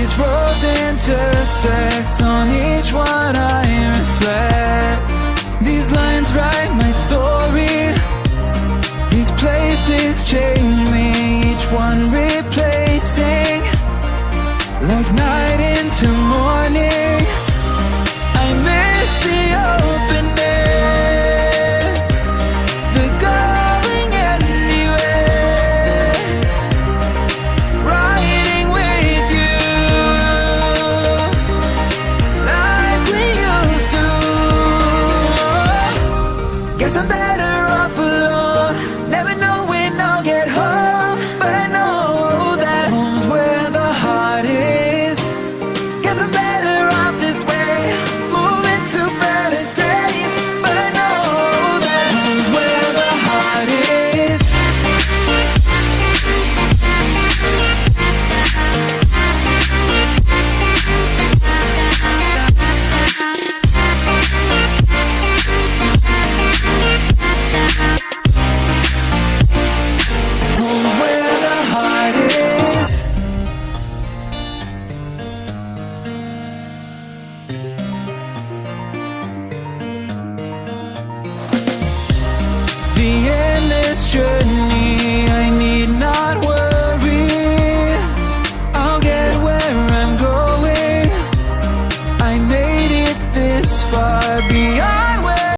These roads intersect, on each one I reflect. These lines write my story. These places change me, each one replacing, like night into morning. I miss the open air, the going anywhere, riding with you like we used to. Guess I'm better off alone, never know when I'll get home, but I know that home's where the heart is. Guess I'm better off this way, moving to better days, but I know that home's where the heart is. Home's where the heart is. The endless journey